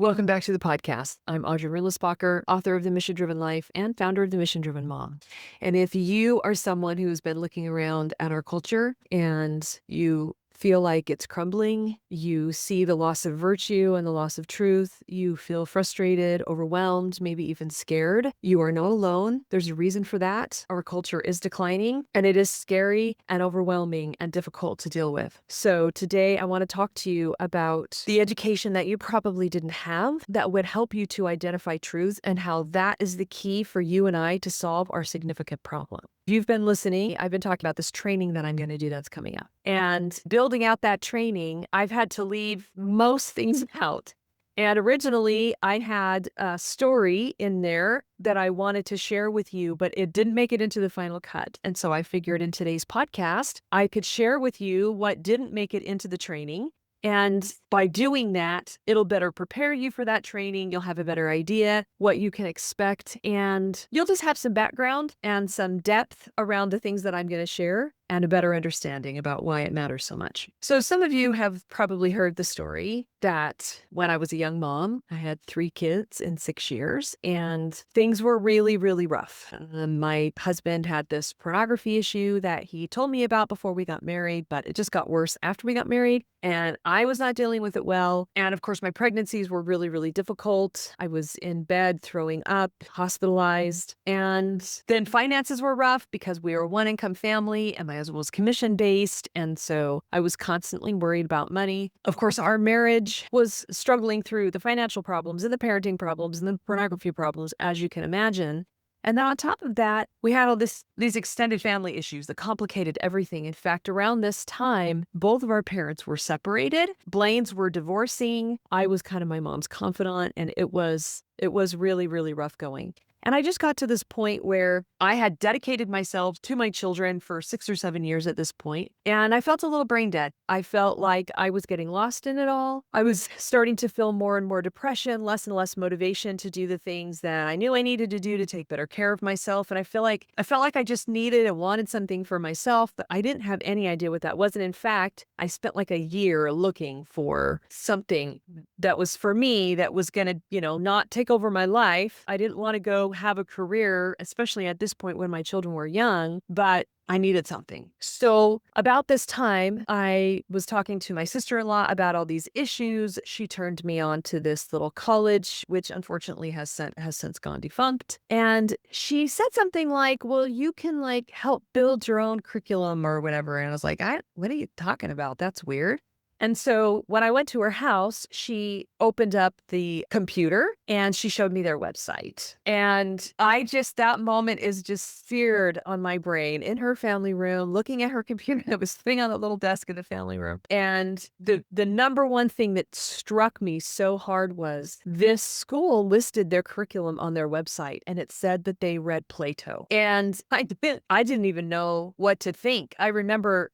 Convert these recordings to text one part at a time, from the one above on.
Welcome back to the podcast. I'm Audrey Rillisbacher, author of The Mission Driven Life and founder of The Mission Driven Mom. And if you are someone who's been looking around at our culture and you feel like it's crumbling, you see the loss of virtue and the loss of truth, you feel frustrated, overwhelmed, maybe even scared, you are not alone. There's a reason for that. Our culture is declining and it is scary and overwhelming and difficult to deal with. So today I want to talk to you about the education that you probably didn't have that would help you to identify truths and how that is the key for you and I to solve our significant problem. If you've been listening, I've been talking about this training that I'm going to do that's coming up. And building out that training, I've had to leave most things out. And originally, I had a story in there that I wanted to share with you, but it didn't make it into the final cut. And so I figured in today's podcast, I could share with you what didn't make it into the training. And by doing that, it'll better prepare you for that training. You'll have a better idea what you can expect, and you'll just have some background and some depth around the things that I'm going to share and a better understanding about why it matters so much. So some of you have probably heard the story that when I was a young mom, I had 3 kids in 6 years, and things were really, really rough. My husband had this pornography issue that he told me about before we got married, but it just got worse after we got married, and I was not dealing with it well. And of course, my pregnancies were really, really difficult. I was in bed throwing up, hospitalized, and then finances were rough because we were a one-income family and my husband was commission-based, and so I was constantly worried about money. Of course, our marriage was struggling through the financial problems and the parenting problems and the pornography problems, as you can imagine. And then on top of that, we had all these extended family issues that complicated everything. In fact, around this time, both of our parents were separated. Blaines were divorcing. I was kind of my mom's confidant, and it was really, really rough going. And I just got to this point where I had dedicated myself to my children for 6 or 7 years at this point, and I felt a little brain dead. I felt like I was getting lost in it all. I was starting to feel more and more depression, less and less motivation to do the things that I knew I needed to do to take better care of myself. And I felt like I just needed and wanted something for myself, but I didn't have any idea what that was. And in fact, I spent like a year looking for something that was for me, that was going to, not take over my life. I didn't want to go have a career, especially at this point when my children were young, but I needed something. So about this time, I was talking to my sister-in-law about all these issues. She turned me on to this little college, which unfortunately has since gone defunct. And she said something like, well, you can help build your own curriculum or whatever. And I was like, what are you talking about? That's weird. And so when I went to her house, she opened up the computer and she showed me their website. And that moment is just seared on my brain in her family room, looking at her computer that was sitting on a little desk in the family room. And the number one thing that struck me so hard was this school listed their curriculum on their website, and it said that they read Plato. And I didn't even know what to think. I remember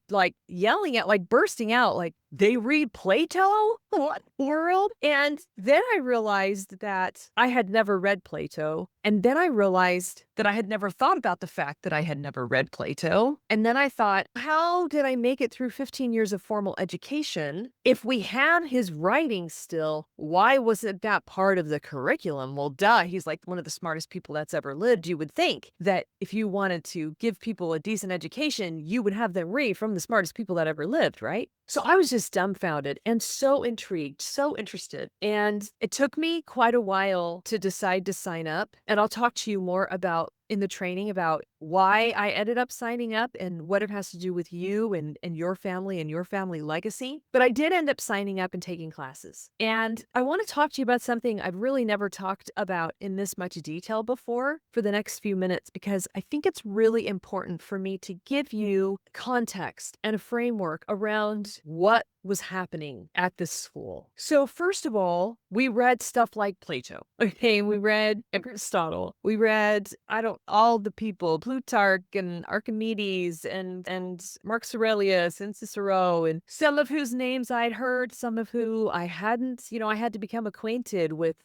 yelling at, bursting out, they read Plato? What world? And then I realized that I had never read Plato. And then I realized that I had never thought about the fact that I had never read Plato. And then I thought, how did I make it through 15 years of formal education? If we had his writing still, why wasn't that part of the curriculum? Well, duh, he's like one of the smartest people that's ever lived. You would think that if you wanted to give people a decent education, you would have them read from the smartest people that ever lived, right? So I was just dumbfounded and so intrigued, so interested. And it took me quite a while to decide to sign up. And I'll talk to you more about in the training about why I ended up signing up and what it has to do with you and your family legacy. But I did end up signing up and taking classes. And I want to talk to you about something I've really never talked about in this much detail before for the next few minutes, because I think it's really important for me to give you context and a framework around what was happening at this school. So first of all, we read stuff like Plato. Okay, we read Aristotle. We read, all the people, Plutarch and Archimedes and Marcus Aurelius and Cicero, and some of whose names I'd heard, some of who I hadn't. I had to become acquainted with,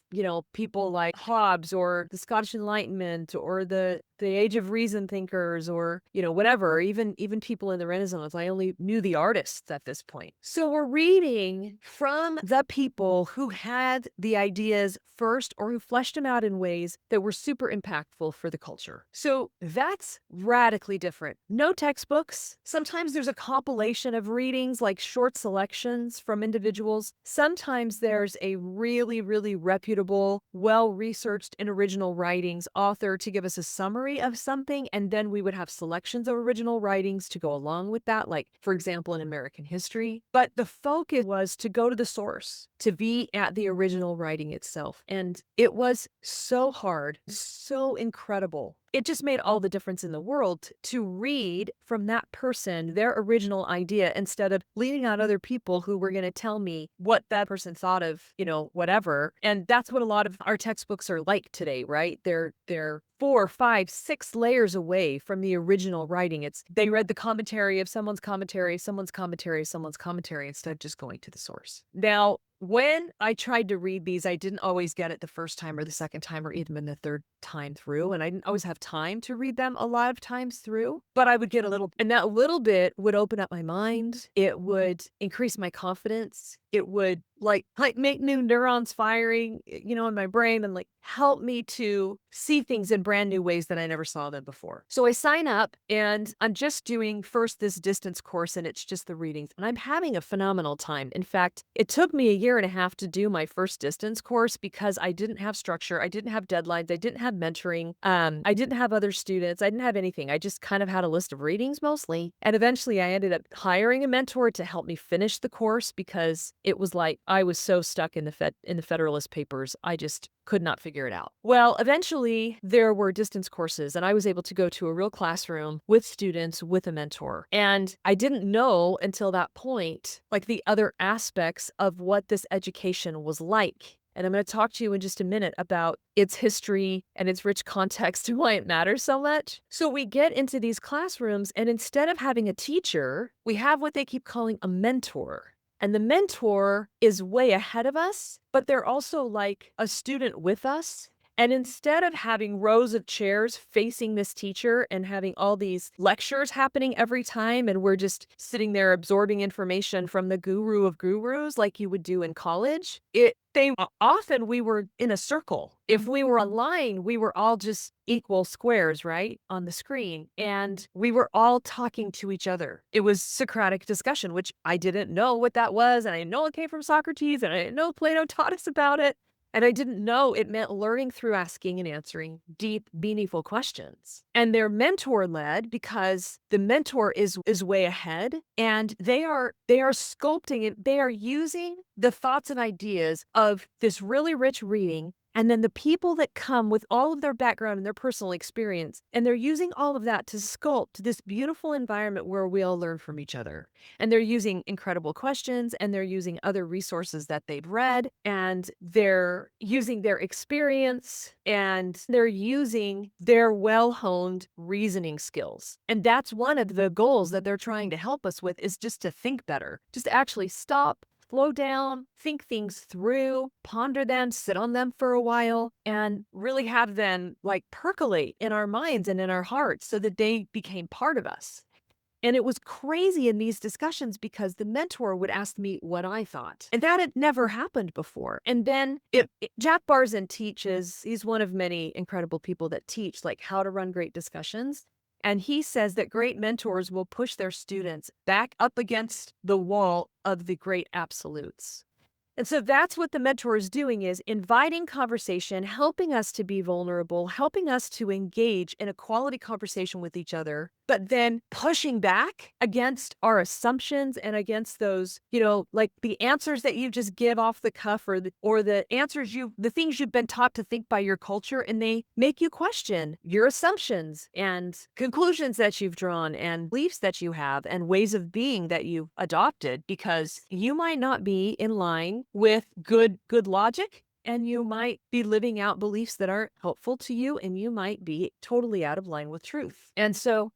people like Hobbes or the Scottish Enlightenment or the Age of Reason thinkers or, whatever, even people in the Renaissance. I only knew the artists at this point. So we're reading from the people who had the ideas first or who fleshed them out in ways that were super impactful for the culture. So that's radically different. No textbooks. Sometimes there's a compilation of readings, like short selections from individuals. Sometimes there's a really, really reputable, well-researched and original writings author to give us a summary of something, and then we would have selections of original writings to go along with that, like, for example, in American history. But the focus was to go to the source, to be at the original writing itself. And it was so hard, so incredible. It just made all the difference in the world to read from that person, their original idea, instead of leaning on other people who were going to tell me what that person thought of, whatever. And that's what a lot of our textbooks are like today, right? They're 4, 5, 6 layers away from the original writing. They read the commentary of someone's commentary, someone's commentary, someone's commentary, instead of just going to the source. Now, when I tried to read these, I didn't always get it the first time or the second time or even the third time through. And I didn't always have time to read them a lot of times through, but I would get a little, and that little bit would open up my mind. It would increase my confidence. It would like make new neurons firing, in my brain, and like help me to see things in brand new ways that I never saw them before. So I sign up and I'm just doing first this distance course, and it's just the readings, and I'm having a phenomenal time. In fact, it took me a year and a half to do my first distance course because I didn't have structure. I didn't have deadlines. I didn't have mentoring. I didn't have other students. I didn't have anything. I just kind of had a list of readings mostly. And eventually I ended up hiring a mentor to help me finish the course because it was like I was so stuck in the Federalist Papers. I just could not figure it out. Well, eventually there were distance courses, and I was able to go to a real classroom with students with a mentor. And I didn't know until that point, like the other aspects of what this education was like. And I'm going to talk to you in just a minute about its history and its rich context and why it matters so much. So we get into these classrooms, and instead of having a teacher, we have what they keep calling a mentor. And the mentor is way ahead of us, but they're also like a student with us. And instead of having rows of chairs facing this teacher and having all these lectures happening every time, and we're just sitting there absorbing information from the guru of gurus like you would do in college, often we were in a circle. If we were online, we were all just equal squares, right, on the screen, and we were all talking to each other. It was Socratic discussion, which I didn't know what that was, and I know it came from Socrates, and I didn't know Plato taught us about it. And I didn't know it meant learning through asking and answering deep, meaningful questions. And they're mentor-led because the mentor is way ahead, and they are sculpting it. They are using the thoughts and ideas of this really rich reading, and then the people that come with all of their background and their personal experience, and they're using all of that to sculpt this beautiful environment where we all learn from each other. And they're using incredible questions, and they're using other resources that they've read, and they're using their experience, and they're using their well-honed reasoning skills. And that's one of the goals that they're trying to help us with, is just to think better, just to actually stop, slow down, think things through, ponder them, sit on them for a while, and really have them like percolate in our minds and in our hearts so that they became part of us. And it was crazy in these discussions because the mentor would ask me what I thought. And that had never happened before. And then Jack Barzin teaches, he's one of many incredible people that teach like how to run great discussions. And he says that great mentors will push their students back up against the wall of the great absolutes. And so that's what the mentor is doing, is inviting conversation, helping us to be vulnerable, helping us to engage in a quality conversation with each other, but then pushing back against our assumptions and against those, like the answers that you just give off the cuff, or the answers the things you've been taught to think by your culture, and they make you question your assumptions and conclusions that you've drawn and beliefs that you have and ways of being that you've adopted, because you might not be in line with good logic. and you might be living out beliefs that aren't helpful to you, and you might be totally out of line with truth. And so,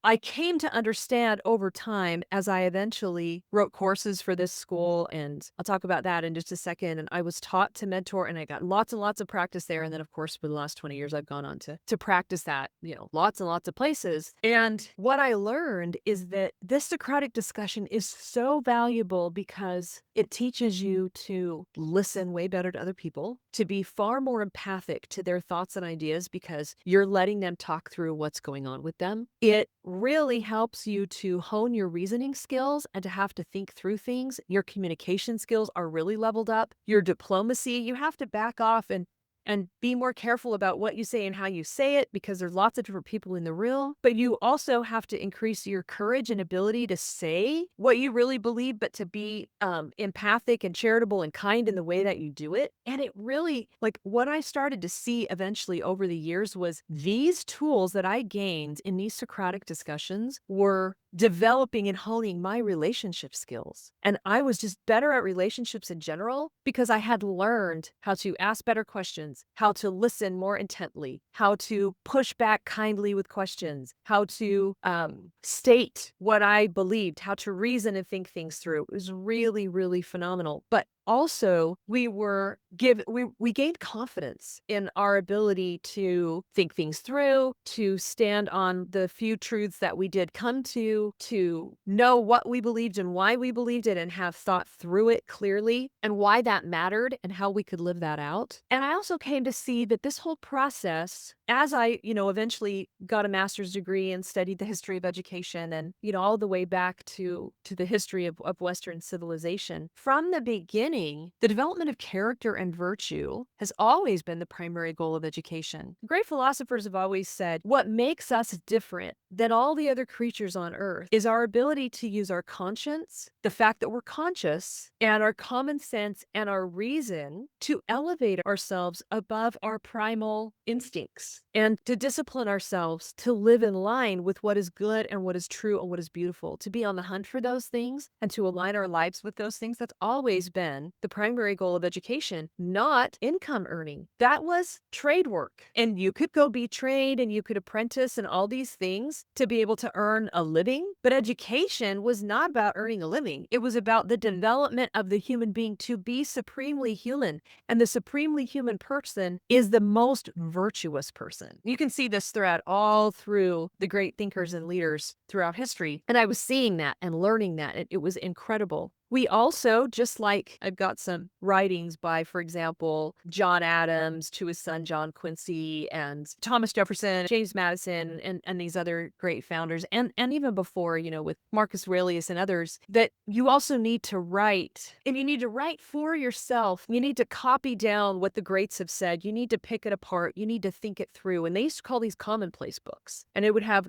I came to understand over time as I eventually wrote courses for this school, and I'll talk about that in just a second. And I was taught to mentor, and I got lots and lots of practice there. And then, of course, for the last 20 years, I've gone on to practice that, lots and lots of places. And what I learned is that this Socratic discussion is so valuable because it teaches you to listen way better to other people, to be far more empathic to their thoughts and ideas because you're letting them talk through what's going on with them. It really helps you to hone your reasoning skills and to have to think through things. Your communication skills are really leveled up. Your diplomacy, you have to back off and be more careful about what you say and how you say it because there's lots of different people in the room. But you also have to increase your courage and ability to say what you really believe, but to be empathic and charitable and kind in the way that you do it. And it really, like, what I started to see eventually over the years was these tools that I gained in these Socratic discussions were developing and honing my relationship skills. And I was just better at relationships in general because I had learned how to ask better questions, how to listen more intently, how to push back kindly with questions, how to state what I believed, how to reason and think things through. It was really, really phenomenal. But also, we gained confidence in our ability to think things through, to stand on the few truths that we did come to know what we believed and why we believed it and have thought through it clearly and why that mattered and how we could live that out. And I also came to see that this whole process, as I, eventually got a master's degree and studied the history of education and, all the way back to the history of Western civilization, from the beginning, the development of character and virtue has always been the primary goal of education. Great philosophers have always said, what makes us different than all the other creatures on earth is our ability to use our conscience, the fact that we're conscious, and our common sense and our reason to elevate ourselves above our primal instincts and to discipline ourselves to live in line with what is good and what is true and what is beautiful, to be on the hunt for those things and to align our lives with those things. That's always been the primary goal of education, not income earning. That was trade work. And you could go be trade and you could apprentice and all these things to be able to earn a living. But education was not about earning a living. It was about the development of the human being to be supremely human. And the supremely human person is the most virtuous person. You can see this thread all through the great thinkers and leaders throughout history. And I was seeing that and learning that. It was incredible. We also, just like I've got some writings by, for example, John Adams to his son John Quincy and Thomas Jefferson, James Madison, and these other great founders, and even before, with Marcus Aurelius and others, that you also need to write, and you need to write for yourself. You need to copy down what the greats have said. You need to pick it apart. You need to think it through. And they used to call these commonplace books, and it would have,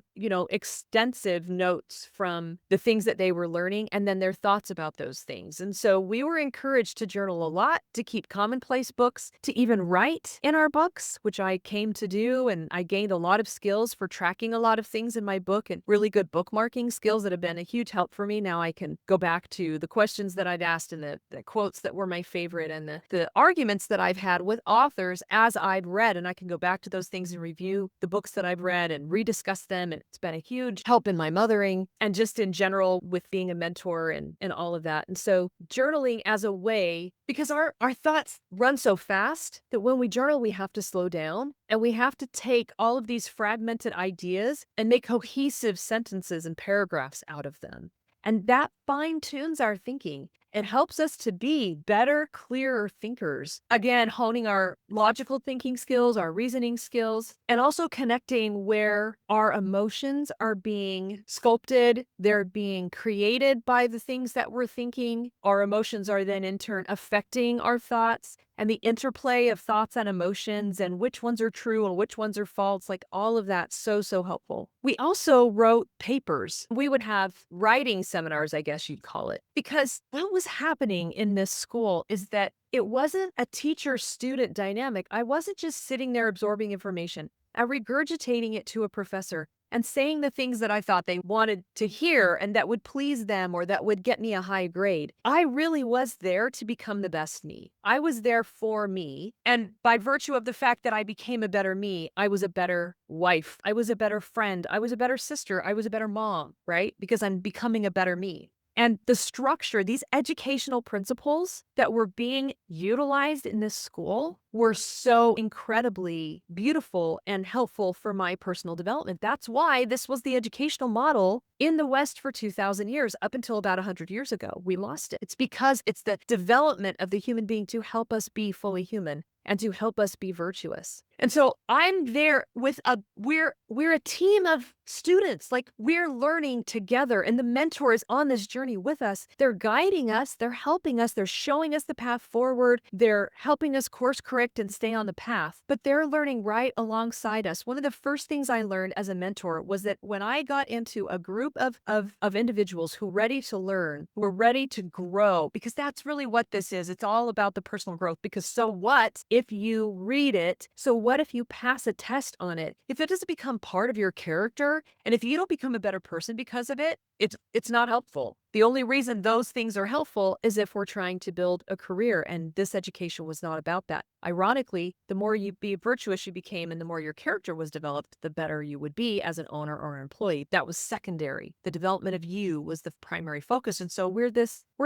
extensive notes from the things that they were learning and then their thoughts about those things. And so we were encouraged to journal a lot, to keep commonplace books, to even write in our books, which I came to do. And I gained a lot of skills for tracking a lot of things in my book and really good bookmarking skills that have been a huge help for me. Now I can go back to the questions that I've asked and the quotes that were my favorite and the arguments that I've had with authors as I've read. And I can go back to those things and review the books that I've read and rediscuss them. And it's been a huge help in my mothering and just in general with being a mentor and all of that. And so journaling as a way, because our thoughts run so fast that when we journal, we have to slow down and we have to take all of these fragmented ideas and make cohesive sentences and paragraphs out of them. And that fine tunes our thinking. It helps us to be better, clearer thinkers. Again, honing our logical thinking skills, our reasoning skills, and also connecting where our emotions are being sculpted, they're being created by the things that we're thinking. Our emotions are then in turn affecting our thoughts, and the interplay of thoughts and emotions and which ones are true and which ones are false, like all of that, so helpful. We also wrote papers. We would have writing seminars, I guess you'd call it, because what was happening in this school is that it wasn't a teacher-student dynamic. I wasn't just sitting there absorbing information and regurgitating it to a professor. and saying the things that I thought they wanted to hear and that would please them or that would get me a high grade. I really was there to become the best me. I was there for me. And by virtue of the fact that I became a better me, I was a better wife. I was a better friend. I was a better sister. I was a better mom, right? Because I'm becoming a better me. And the structure, these educational principles that were being utilized in this school were so incredibly beautiful and helpful for my personal development. That's why this was the educational model in the West for 2,000 years, up until about 100 years ago. We lost it. It's because it's the development of the human being to help us be fully human and to help us be virtuous. And so I'm there with we're a team of students, like we're learning together, and the mentor is on this journey with us. They're guiding us, they're helping us, they're showing us the path forward, they're helping us course correct and stay on the path, but they're learning right alongside us. One of the first things I learned as a mentor was that when I got into a group of individuals who were ready to learn, who were ready to grow, because that's really what this is. It's all about the personal growth. Because so what if you read it? So what if you pass a test on it? If it doesn't become part of your character, and if you don't become a better person because of it, it's not helpful. The only reason those things are helpful is if we're trying to build a career, and this education was not about that. Ironically, the more you be virtuous you became and the more your character was developed, the better you would be as an owner or an employee. That was secondary. The development of you was the primary focus. And so we're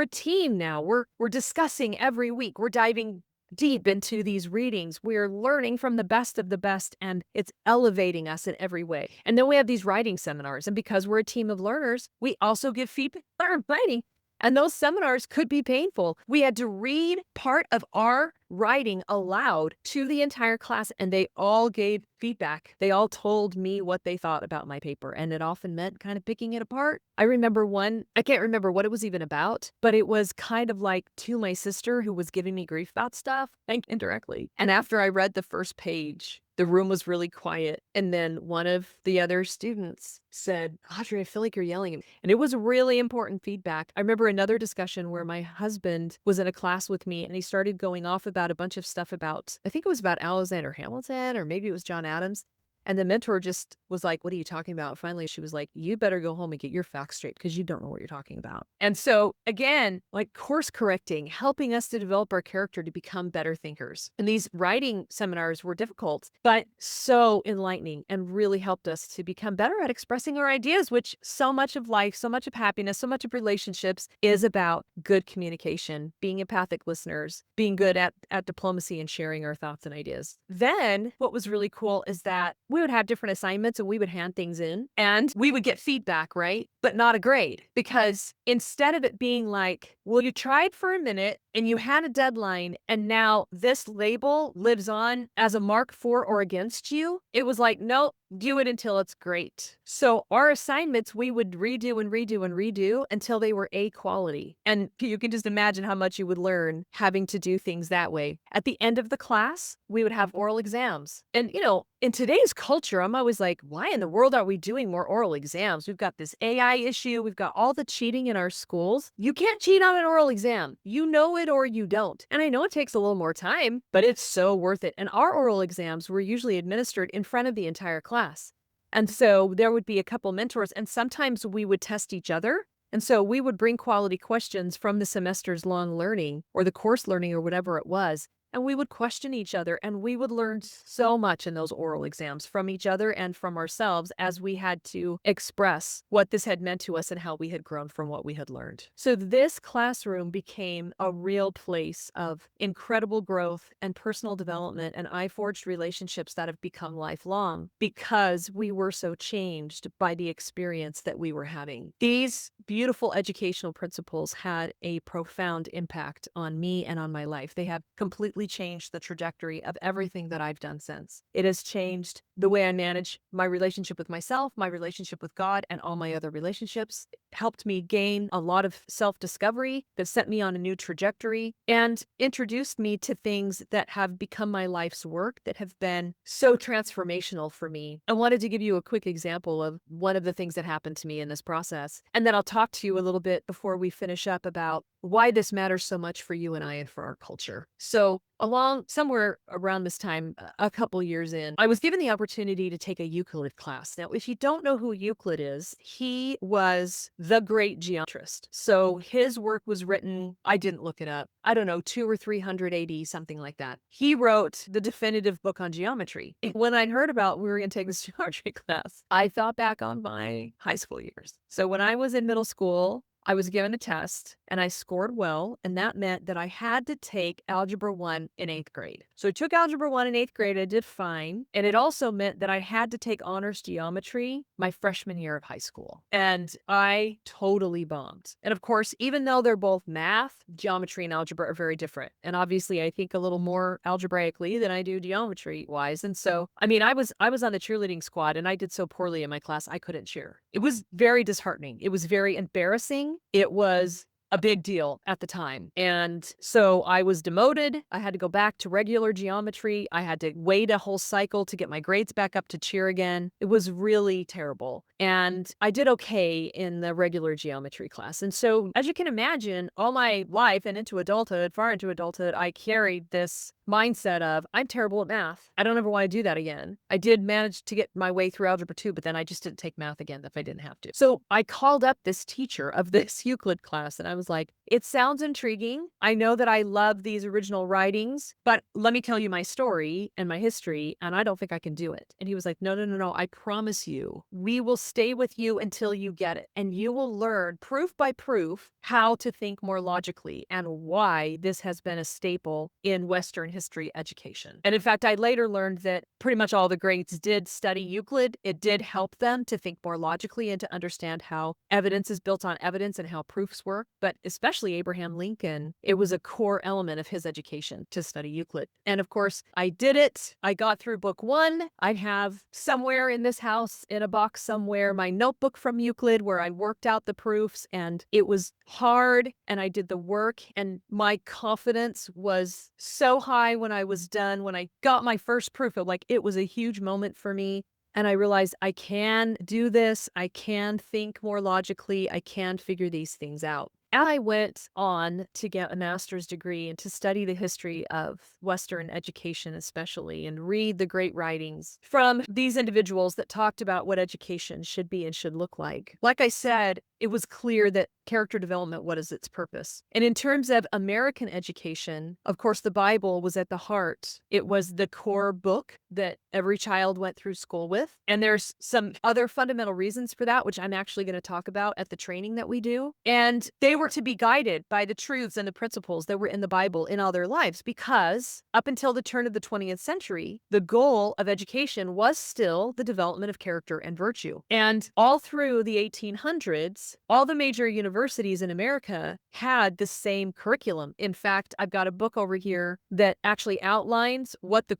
a team now. We're discussing every week. We're diving deep into these readings. We're learning from the best of the best, and it's elevating us in every way. And then we have these writing seminars. And because we're a team of learners, we also give feedback on our writing. And those seminars could be painful. We had to read part of our writing aloud to the entire class, and they all gave feedback. They all told me what they thought about my paper, and it often meant kind of picking it apart. I remember one, I can't remember what it was even about, but it was kind of like to my sister who was giving me grief about stuff, and indirectly. And after I read the first page, the room was really quiet. And then one of the other students said, "Audrey, I feel like you're yelling at me." And it was really important feedback. I remember another discussion where my husband was in a class with me, and he started going off about a bunch of stuff about, I think it was about Alexander Hamilton, or maybe it was John Adams. And the mentor just was like, "What are you talking about?" Finally, she was like, "You better go home and get your facts straight because you don't know what you're talking about." And so again, like course correcting, helping us to develop our character to become better thinkers. And these writing seminars were difficult, but so enlightening and really helped us to become better at expressing our ideas, which so much of life, so much of happiness, so much of relationships is about good communication, being empathic listeners, being good at diplomacy and sharing our thoughts and ideas. Then what was really cool is that we would have different assignments and we would hand things in and we would get feedback, right? But not a grade, because instead of it being like, well, you tried for a minute and you had a deadline and now this label lives on as a mark for or against you, it was like, nope, do it until it's great. So our assignments, we would redo and redo and redo until they were A quality. And you can just imagine how much you would learn having to do things that way. At the end of the class, we would have oral exams. And, in today's culture, I'm always like, why in the world are we doing more oral exams? We've got this AI issue. We've got all the cheating in our schools. You can't cheat on an oral exam. You know it or you don't. And I know it takes a little more time, but it's so worth it. And our oral exams were usually administered in front of the entire class. And so there would be a couple mentors, and sometimes we would test each other. And so we would bring quality questions from the semester's long learning or the course learning or whatever it was. And we would question each other, and we would learn so much in those oral exams from each other and from ourselves as we had to express what this had meant to us and how we had grown from what we had learned. So this classroom became a real place of incredible growth and personal development, and I forged relationships that have become lifelong because we were so changed by the experience that we were having. These beautiful educational principles had a profound impact on me and on my life. They have completely changed the trajectory of everything that I've done since. It has changed the way I manage my relationship with myself, my relationship with God, and all my other relationships. It helped me gain a lot of self-discovery that set me on a new trajectory and introduced me to things that have become my life's work that have been so transformational for me. I wanted to give you a quick example of one of the things that happened to me in this process. And then I'll talk to you a little bit before we finish up about why this matters so much for you and I and for our culture. So along somewhere around this time, a couple years in, I was given the opportunity to take a Euclid class. Now, if you don't know who Euclid is, he was the great geometrist. So his work was written, I didn't look it up, I don't know, 2 or 300 AD, something like that. He wrote the definitive book on geometry. When I heard about we were going to take this geometry class, I thought back on my high school years. So when I was in middle school, I was given a test and I scored well, and that meant that I had to take Algebra 1 in 8th grade. So I took Algebra 1 in 8th grade, I did fine, and it also meant that I had to take honors geometry my freshman year of high school, and I totally bombed. And of course, even though they're both math, geometry and algebra are very different, and obviously I think a little more algebraically than I do geometry-wise, and so, I mean, I was on the cheerleading squad, and I did so poorly in my class, I couldn't cheer. It was very disheartening. It was very embarrassing. It was a big deal at the time. And so I was demoted. I had to go back to regular geometry. I had to wait a whole cycle to get my grades back up to cheer again. It was really terrible. And I did okay in the regular geometry class. And so, as you can imagine, all my life and into adulthood, far into adulthood, I carried this mindset of, I'm terrible at math. I don't ever want to do that again. I did manage to get my way through Algebra 2, but then I just didn't take math again if I didn't have to. So I called up this teacher of this Euclid class and I was like, it sounds intriguing. I know that I love these original writings, but let me tell you my story and my history, and I don't think I can do it. And he was like, no, no, no, no. I promise you, we will stay with you until you get it. And you will learn proof by proof how to think more logically and why this has been a staple in Western history education. And in fact, I later learned that pretty much all the greats did study Euclid. It did help them to think more logically and to understand how evidence is built on evidence and how proofs work. But especially Abraham Lincoln, it was a core element of his education to study Euclid. And of course, I did it. I got through book 1. I have somewhere in this house, in a box somewhere, my notebook from Euclid where I worked out the proofs, and it was hard and I did the work, and my confidence was so high when I was done. When I got my first proof, it was a huge moment for me. And I realized I can do this. I can think more logically. I can figure these things out. And I went on to get a master's degree and to study the history of Western education, especially, and read the great writings from these individuals that talked about what education should be and should look like. Like I said, it was clear that character development, what is its purpose? And in terms of American education, of course, the Bible was at the heart. It was the core book that every child went through school with. And there's some other fundamental reasons for that, which I'm actually going to talk about at the training that we do. And they were to be guided by the truths and the principles that were in the Bible in all their lives, because up until the turn of the 20th century, the goal of education was still the development of character and virtue. And all through the 1800s, all the major universities in America had the same curriculum. In fact, I've got a book over here that actually outlines what the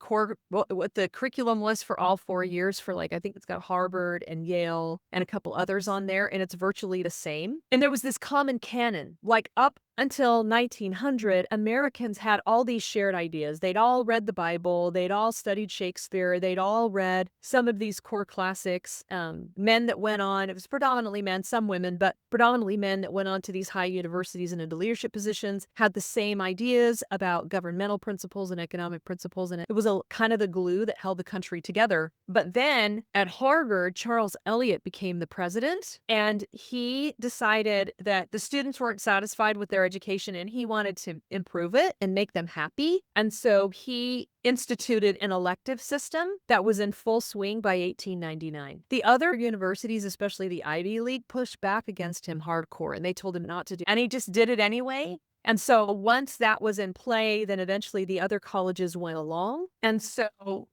curriculum was for all 4 years for, I think it's got Harvard and Yale and a couple others on there, and it's virtually the same. And there was this common canon, up until 1900, Americans had all these shared ideas. They'd all read the Bible. They'd all studied Shakespeare. They'd all read some of these core classics. Men that went on, it was predominantly men, some women, but predominantly men that went on to these high universities and into leadership positions, had the same ideas about governmental principles and economic principles. And it was kind of the glue that held the country together. But then at Harvard, Charles Eliot became the president, and he decided that the students weren't satisfied with their education and he wanted to improve it and make them happy. And so he instituted an elective system that was in full swing by 1899. The other universities, especially the Ivy League, pushed back against him hardcore, and they told him not to do it. And he just did it anyway. And so once that was in play, then eventually the other colleges went along. And so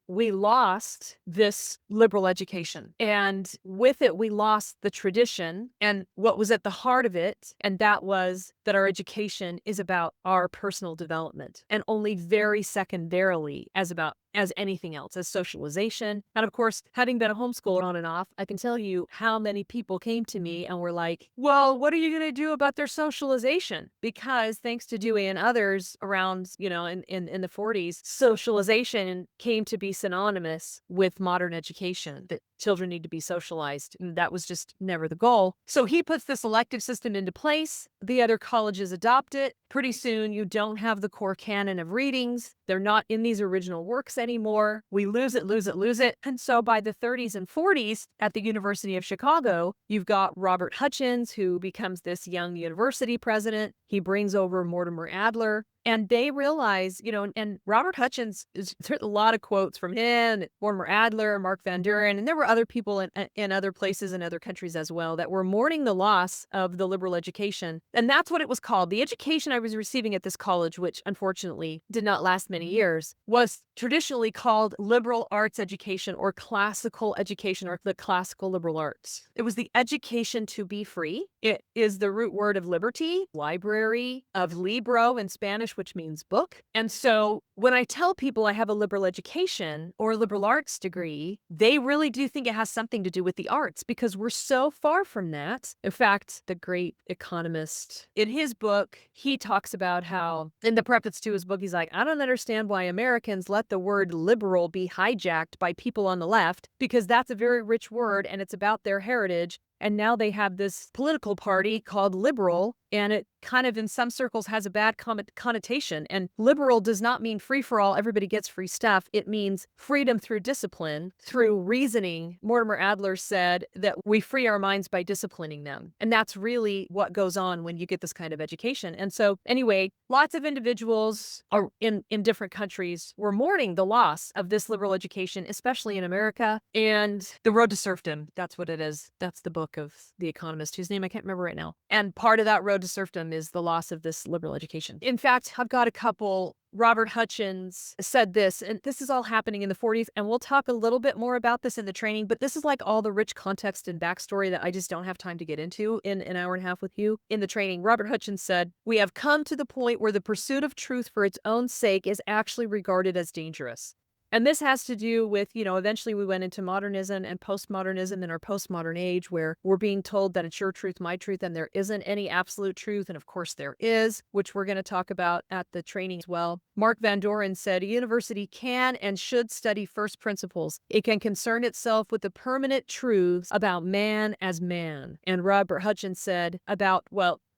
we lost this liberal education. And with it, we lost the tradition and what was at the heart of it. And that was that our education is about our personal development, and only very secondarily as anything else, as socialization. And of course, having been a homeschooler on and off, I can tell you how many people came to me and were like, well, what are you going to do about their socialization? Because thanks to Dewey and others around, in the 40s, socialization came to be synonymous with modern education, that children need to be socialized. And that was just never the goal. So he puts this elective system into place. The other colleges adopt it. Pretty soon, you don't have the core canon of readings. They're not in these original works anymore. We lose it, lose it, lose it. And so by the 30s and 40s at the University of Chicago, you've got Robert Hutchins, who becomes this young university president. He brings over Mortimer Adler. And they realize, and Robert Hutchins, there's a lot of quotes from him, Mortimer Adler, Mark Van Buren, and there were other people in other places in other countries as well that were mourning the loss of the liberal education. And that's what it was called. The education I was receiving at this college, which unfortunately did not last many years, was traditionally called liberal arts education or classical education or the classical liberal arts. It was the education to be free. It is the root word of liberty, library, of libro in Spanish, which means book. And so when I tell people I have a liberal education or a liberal arts degree, they really do think it has something to do with the arts because we're so far from that. In fact, the great economist, in his book, he talks about how, in the preface to his book, he's like, I don't understand why Americans let the word liberal be hijacked by people on the left because that's a very rich word and it's about their heritage. And now they have this political party called liberal, and it kind of in some circles has a bad connotation. And liberal does not mean free for all, everybody gets free stuff. It means freedom through discipline, through reasoning. Mortimer Adler said that we free our minds by disciplining them. And that's really what goes on when you get this kind of education. And so anyway, lots of individuals are in different countries were mourning the loss of this liberal education, especially in America. And The Road to Serfdom, that's what it is. That's the book of the economist whose name I can't remember right now. And part of that road to serfdom is the loss of this liberal education. In fact, I've got a couple. Robert Hutchins said this, and this is all happening in the 40s, and we'll talk a little bit more about this in the training, but this is like all the rich context and backstory that I just don't have time to get into in an hour and a half with you. In the training, Robert Hutchins said, we have come to the point where the pursuit of truth for its own sake is actually regarded as dangerous. And this has to do with, eventually we went into modernism and postmodernism in our postmodern age where we're being told that it's your truth, my truth, and there isn't any absolute truth. And of course there is, which we're going to talk about at the training as well. Mark Van Buren said, a university can and should study first principles. It can concern itself with the permanent truths about man as man. And Robert Hutchins said about,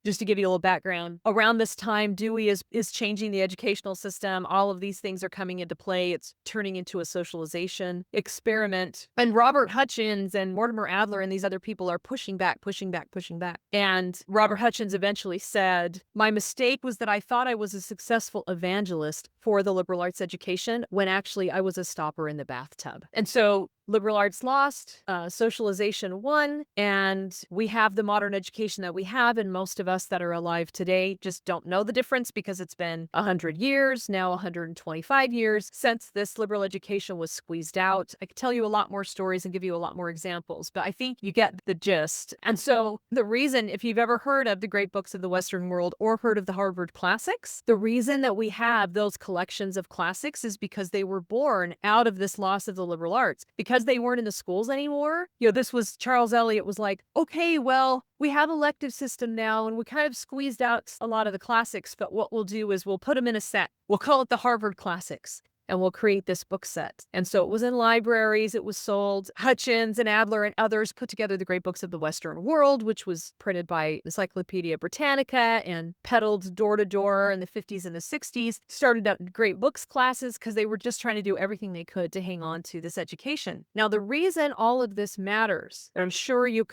just to give you a little background, around this time, Dewey is changing the educational system. All of these things are coming into play. It's turning into a socialization experiment. And Robert Hutchins and Mortimer Adler and these other people are pushing back, pushing back, pushing back. And Robert Hutchins eventually said, my mistake was that I thought I was a successful evangelist for the liberal arts education when actually I was a stopper in the bathtub. And so liberal arts lost, socialization won, and we have the modern education that we have, and most of us that are alive today just don't know the difference because it's been 100 years, now 125 years since this liberal education was squeezed out. I could tell you a lot more stories and give you a lot more examples, but I think you get the gist. And so the reason, if you've ever heard of the great books of the Western world or heard of the Harvard classics, the reason that we have those collections of classics is because they were born out of this loss of the liberal arts. Because they weren't in the schools anymore, this was Charles Eliot was like, okay, well, we have an elective system now and we kind of squeezed out a lot of the classics, but what we'll do is we'll put them in a set. We'll call it the Harvard Classics. And we'll create this book set. And so it was in libraries, it was sold. Hutchins and Adler and others put together the Great Books of the Western World, which was printed by Encyclopedia Britannica and peddled door to door in the 50s and the 60s. Started up great books classes because they were just trying to do everything they could to hang on to this education. Now, the reason all of this matters, and I'm sure you've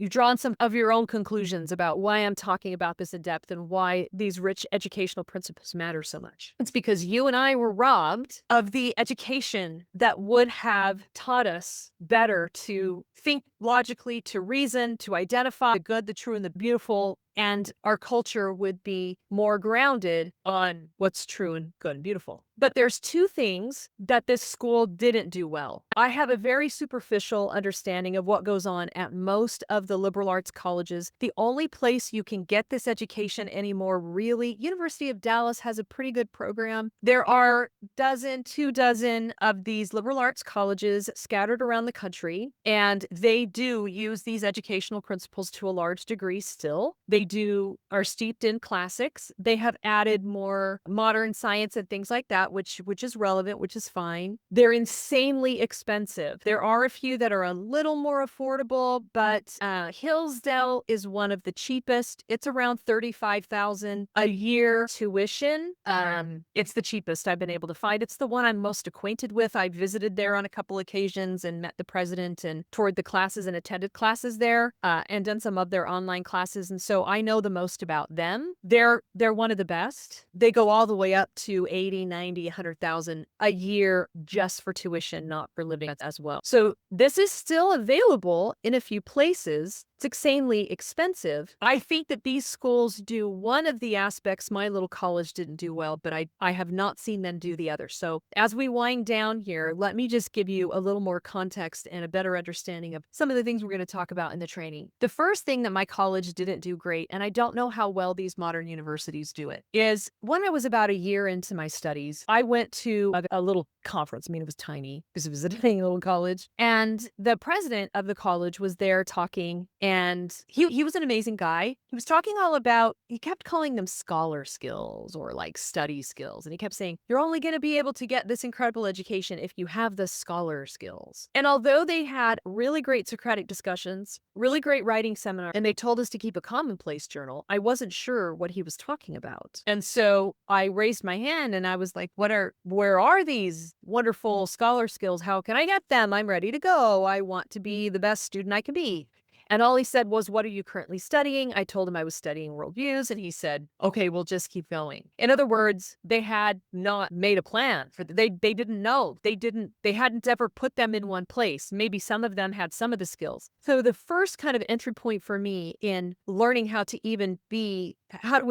drawn some of your own conclusions about why I'm talking about this in depth and why these rich educational principles matter so much. It's because you and I were robbed of the education that would have taught us better to think logically, to reason, to identify the good, the true, and the beautiful. And our culture would be more grounded on what's true and good and beautiful. But there's two things that this school didn't do well. I have a very superficial understanding of what goes on at most of the liberal arts colleges. The only place you can get this education anymore, really, University of Dallas has a pretty good program. There are 2 dozen of these liberal arts colleges scattered around the country, and they they do use these educational principles to a large degree still. They are steeped in classics. They have added more modern science and things like that, which is relevant, which is fine. They're insanely expensive. There are a few that are a little more affordable, but Hillsdale is one of the cheapest. It's around $35,000 a year tuition. It's the cheapest I've been able to find. It's the one I'm most acquainted with. I visited there on a couple occasions and met the president and toured the classes and attended classes there, and done some of their online classes. And so I know the most about them. They're one of the best. They go all the way up to 80, 90, 100,000 a year just for tuition, not for living as well. So this is still available in a few places. It's insanely expensive. I think that these schools do one of the aspects my little college didn't do well, but I have not seen them do the other. So as we wind down here, let me just give you a little more context and a better understanding of some of the things we're going to talk about in the training. The first thing that my college didn't do great, and I don't know how well these modern universities do it, is when I was about a year into my studies, I went to a little conference. I mean, it was tiny because it was a tiny little college. And the president of the college was there talking, and he was an amazing guy. He was talking all about, he kept calling them scholar skills or like study skills. And he kept saying, you're only going to be able to get this incredible education if you have the scholar skills. And although they had really great Socratic discussions, really great writing seminars, and they told us to keep a commonplace journal, I wasn't sure what he was talking about. And so I raised my hand and I was like, where are these wonderful scholar skills? How can I get them? I'm ready to go. I want to be the best student I can be. And all he said was, what are you currently studying? I told him I was studying worldviews, and he said, okay, we'll just keep going. In other words, they had not made a plan for they didn't know. They hadn't ever put them in one place. Maybe some of them had some of the skills. So the first kind of entry point for me in learning how to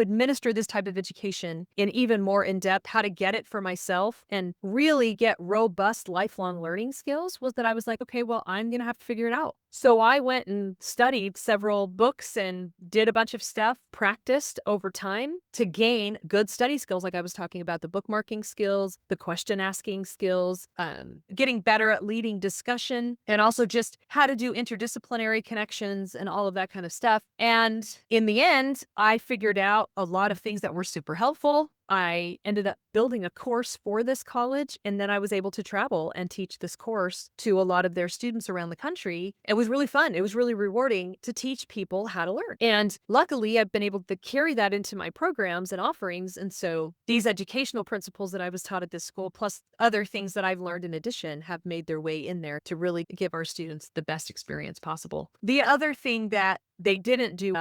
administer this type of education in even more in depth, how to get it for myself and really get robust lifelong learning skills was that I was like, okay, well, I'm going to have to figure it out. So I went and studied several books and did a bunch of stuff, practiced over time to gain good study skills. Like I was talking about, the bookmarking skills, the question asking skills, getting better at leading discussion, and also just how to do interdisciplinary connections and all of that kind of stuff. And in the end, I figured out a lot of things that were super helpful. I ended up building a course for this college, and then I was able to travel and teach this course to a lot of their students around the country. It was really fun. It was really rewarding to teach people how to learn. And luckily, I've been able to carry that into my programs and offerings. And so these educational principles that I was taught at this school, plus other things that I've learned in addition, have made their way in there to really give our students the best experience possible. The other thing that they didn't do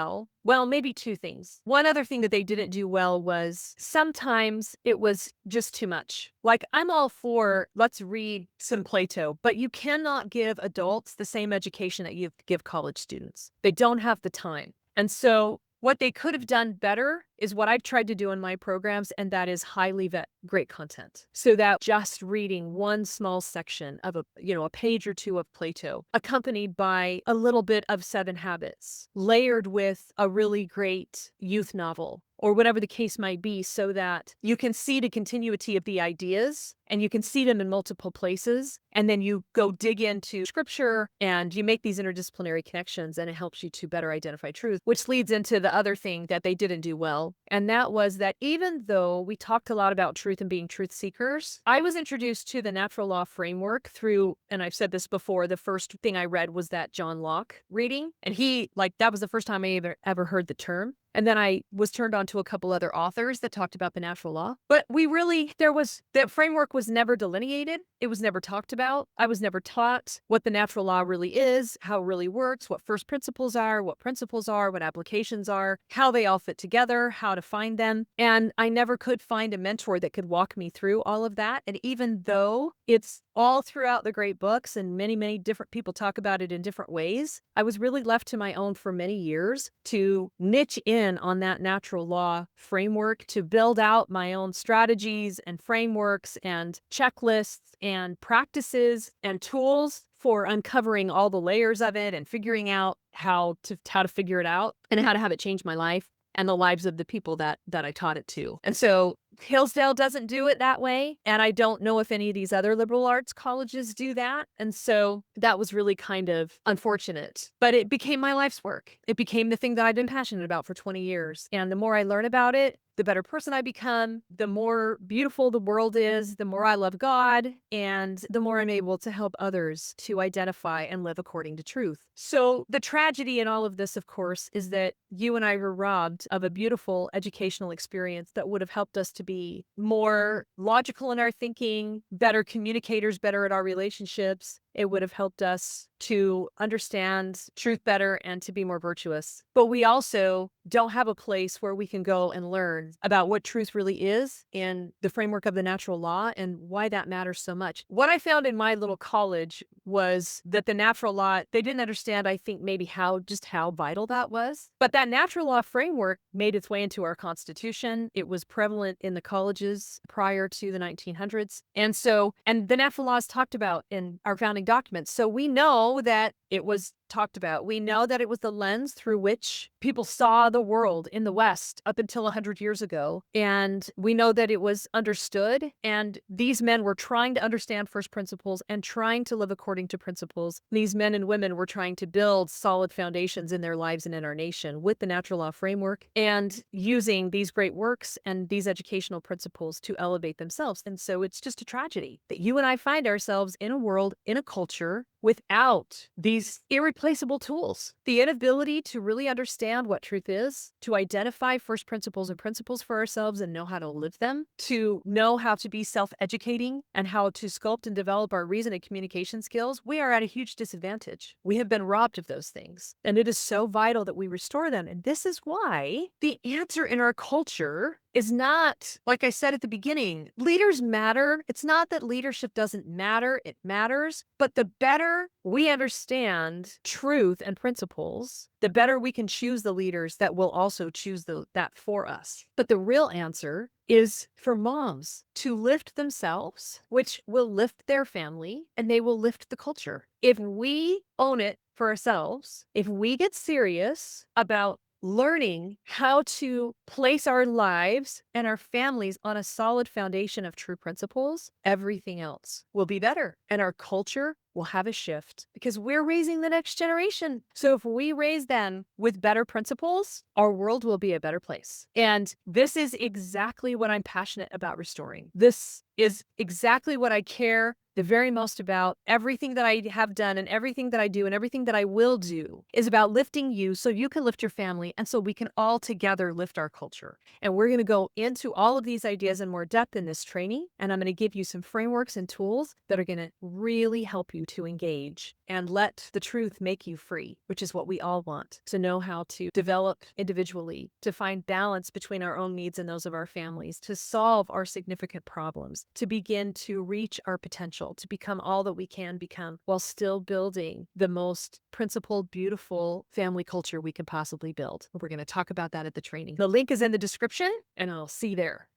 well, maybe two things. One other thing that they didn't do well was sometimes it was just too much. Like, I'm all for, let's read some Plato, but you cannot give adults the same education that you give college students. They don't have the time. And so what they could have done better is what I've tried to do in my programs, and that is highly vet great content. So that just reading one small section of a page or two of Plato, accompanied by a little bit of Seven Habits, layered with a really great youth novel, or whatever the case might be, so that you can see the continuity of the ideas and you can see them in multiple places. And then you go dig into scripture and you make these interdisciplinary connections, and it helps you to better identify truth, which leads into the other thing that they didn't do well. And that was that even though we talked a lot about truth and being truth seekers, I was introduced to the natural law framework through, and I've said this before, the first thing I read was that John Locke reading. And that was the first time I ever heard the term. And then I was turned on to a couple other authors that talked about the natural law. But that framework was never delineated. It was never talked about. I was never taught what the natural law really is, how it really works, what first principles are, what applications are, how they all fit together, how to find them. And I never could find a mentor that could walk me through all of that. And even though it's all throughout the great books and many, many different people talk about it in different ways, I was really left to my own for many years to niche in on that natural law framework, to build out my own strategies and frameworks and checklists and practices and tools for uncovering all the layers of it and figuring out how to figure it out and how to have it change my life and the lives of the people that I taught it to. And so Hillsdale doesn't do it that way, and I don't know if any of these other liberal arts colleges do that, and so that was really kind of unfortunate. But it became my life's work. It became the thing that I've been passionate about for 20 years, and the more I learn about it, the better person I become, the more beautiful the world is, the more I love God, and the more I'm able to help others to identify and live according to truth. So the tragedy in all of this, of course, is that you and I were robbed of a beautiful educational experience that would have helped us to be more logical in our thinking, better communicators, better at our relationships. It would have helped us to understand truth better and to be more virtuous. But we also don't have a place where we can go and learn about what truth really is in the framework of the natural law and why that matters so much. What I found in my little college was that the natural law, they didn't understand, I think, maybe just how vital that was. But that natural law framework made its way into our Constitution. It was prevalent in the colleges prior to the 1900s. And the natural laws talked about in our founding documents. So we know that it was talked about. We know that it was the lens through which people saw the world in the West up until 100 years ago. And we know that it was understood. And these men were trying to understand first principles and trying to live according to principles. These men and women were trying to build solid foundations in their lives and in our nation with the natural law framework and using these great works and these educational principles to elevate themselves. And so it's just a tragedy that you and I find ourselves in a world, in a culture without these irreplaceable tools. The inability to really understand what truth is, to identify first principles and principles for ourselves and know how to live them, to know how to be self-educating and how to sculpt and develop our reason and communication skills, we are at a huge disadvantage. We have been robbed of those things, and it is so vital that we restore them. And this is why the answer in our culture is not, like I said at the beginning, leaders matter. It's not that leadership doesn't matter, it matters. But the better we understand truth and principles, the better we can choose the leaders that will also choose that for us. But the real answer is for moms to lift themselves, which will lift their family and they will lift the culture. If we own it for ourselves, if we get serious about learning how to place our lives and our families on a solid foundation of true principles, everything else will be better. And our culture will have a shift because we're raising the next generation. So if we raise them with better principles, our world will be a better place. And this is exactly what I'm passionate about restoring. This is exactly what I care the very most about. Everything that I have done and everything that I do and everything that I will do is about lifting you so you can lift your family and so we can all together lift our culture. And we're going to go into all of these ideas in more depth in this training. And I'm going to give you some frameworks and tools that are going to really help you to engage and let the truth make you free, which is what we all want, to know how to develop individually, to find balance between our own needs and those of our families, to solve our significant problems, to begin to reach our potential, to become all that we can become while still building the most principled, beautiful family culture we can possibly build. We're going to talk about that at the training. The link is in the description, and I'll see you there.